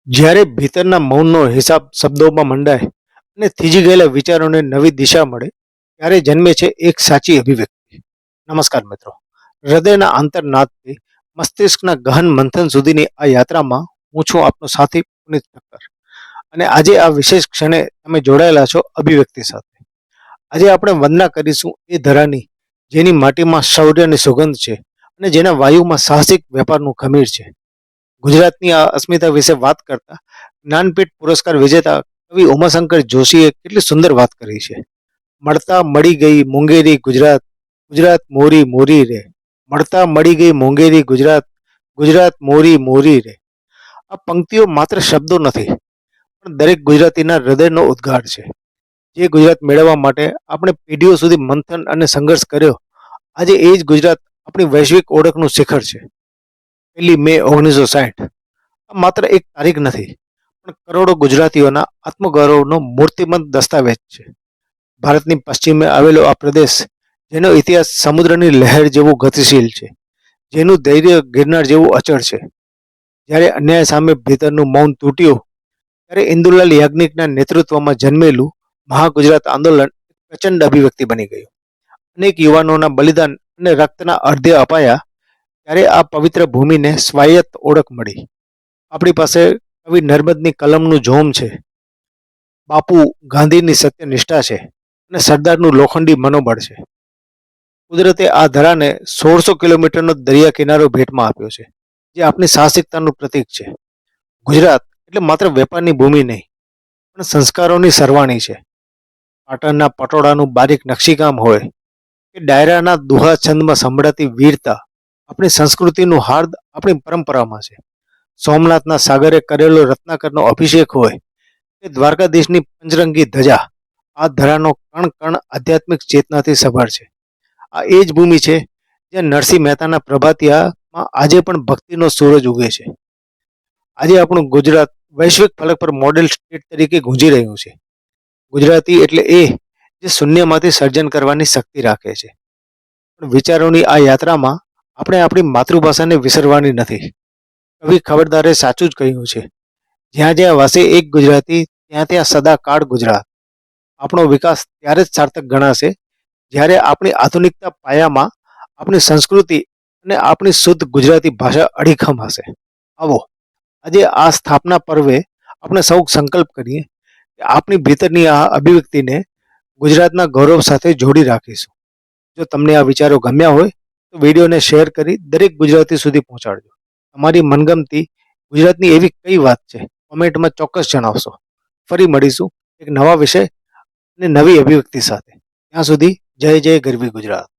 જ્યારે ભીતરના મૌનનો હિસાબ શબ્દોમાં મંડાય અને થીજી ગયેલા વિચારોને નવી દિશા મળે ત્યારે જન્મે છે એક સાચી અભિવ્યક્તિ. નમસ્કાર મિત્રો, હૃદયના આંતરનાદથી મસ્તિષ્કના ગહન મંથન સુધીની આ યાત્રામાં હું છું આપનો સાથી પુનિત ઠક્કર. અને આજે આ વિશેષ ક્ષણે તમે જોડાયેલા છો અભિવ્યક્તિ સાથે. આજે આપણે વંદના કરીશું એ ધરાની જેની માટીમાં શૌર્યની સુગંધ છે અને જેના વાયુમાં સાહસિક વેપારનું ખમીર છે. ગુજરાતની આ અસ્મિતા વિશે વાત કરતા જ્ઞાનપીઠ પુરસ્કાર વિજેતા કવિ ઉમાશંકર જોશીએ કેટલી સુંદર વાત કરી છે. મળતા મળી ગઈ મુંગેરી ગુજરાત, ગુજરાત મોરી મોરી રે. મળતા મળી ગઈ મુંગેરી ગુજરાત, ગુજરાત મોરી મોરી રે. આ પંક્તિઓ માત્ર શબ્દો નથી, પણ દરેક ગુજરાતીના હૃદયનો ઉદ્ગાર છે. જે ગુજરાત મેળવવા માટે આપણે પેઢીઓ સુધી મંથન અને સંઘર્ષ કર્યો, આજે એ જ ગુજરાત આપણી વૈશ્વિક ઓળખનું શિખર છે. 1મી મે 1960 આ માત્ર એક તારીખ નથી, પણ કરોડો ગુજરાતીઓના આત્મગૌરવનો મૂર્તિમંત દસ્તાવેજ છે. ભારતની પશ્ચિમે આવેલો આ પ્રદેશ, જેનો ઇતિહાસ સમુદ્રની લહેર જેવો ગતિશીલ છે, જેનું ધૈર્ય ગિરનાર જેવું અચળ છે. જ્યારે અન્યાય સામે ભીતરનું મૌન તૂટ્યું, ત્યારે ઇન્દુલાલ યાજ્ઞિકના નેતૃત્વમાં જન્મેલું મહાગુજરાત આંદોલન પ્રચંડ અભિવ્યક્તિ બની ગયું. અનેક યુવાનોના બલિદાન અને રક્તના અર્ધ્ય અપાયા, ત્યારે આ પવિત્ર ભૂમિને સ્વાયત્ત ઓળખ મળી. આપણી પાસે કવિ નર્મદની કલમનું જોમ છે, બાપુ ગાંધીની સત્યનિષ્ઠા છે અને સરદારનું લોખંડી મનોબળ છે. કુદરતે આ ધરાને 1600 કિલોમીટરનો દરિયા કિનારો ભેટમાં આપ્યો છે, જે આપણી સાહસિકતાનું પ્રતીક છે. ગુજરાત એટલે માત્ર વેપારની ભૂમિ નહીં, પણ સંસ્કારોની સરવાણી છે. પાટણના પટોળાનું બારીક નકશીકામ હોય કે ડાયરાના દુહા છંદમાં સંભળાતી વીરતા, આપણી સંસ્કૃતિનું હાર્દ આપણી પરંપરામાં છે. સોમનાથના સાગરે કરેલો રત્નાકરનો અભિષેક હોય કે દ્વારકાધીશની પંચરંગી ધજા, આ ધરાનો કણ કણ આધ્યાત્મિક ચેતનાથી સભર છે. આ એ જ ભૂમિ છે જ્યાં નરસિંહ મહેતાના પ્રભાતિયામાં આજે પણ ભક્તિનો સૂરજ ઉગે છે. આજે આપણું ગુજરાત વૈશ્વિક ફલક પર મોડેલ સ્ટેટ તરીકે ગુંજી રહ્યું છે. ગુજરાતી એટલે એ જે શૂન્યમાંથી સર્જન કરવાની શક્તિ રાખે છે. પણ વિચારોની આ યાત્રામાં આપણે આપણી માતૃભાષાને વિસરવાની નથી. કવિ ખબરદારે સાચું જ કહ્યું છે, જ્યાં જ્યાં વસે એક ગુજરાતી ત્યાં ત્યાં સદાકાળ ગુજરાત. આપણો વિકાસ ત્યારે જ સાર્થક ગણાશે જ્યારે આપણી આધુનિકતા પાયામાં આપણી સંસ્કૃતિ અને આપણી શુદ્ધ ગુજરાતી ભાષા અડીખમ હશે. આવો આજે આ સ્થાપના પર્વે આપણે સૌ સંકલ્પ કરીએ કે આપણી ભીતરની આ અભિવ્યક્તિને ગુજરાતના ગૌરવ સાથે જોડી રાખીશું. જો તમને આ વિચારો ગમ્યા હોય તો વિડીયોને શેર કરી દરેક ગુજરાતી સુધી પહોંચાડજો. તમારી મનગમતી ગુજરાતની એવી કઈ વાત છે, કોમેન્ટમાં ચોક્કસ જણાવશો. ફરી મળીશું એક નવા વિષય અને નવી અભિવ્યક્તિ સાથે. ત્યાં સુધી જય જય ગરવી ગુજરાત.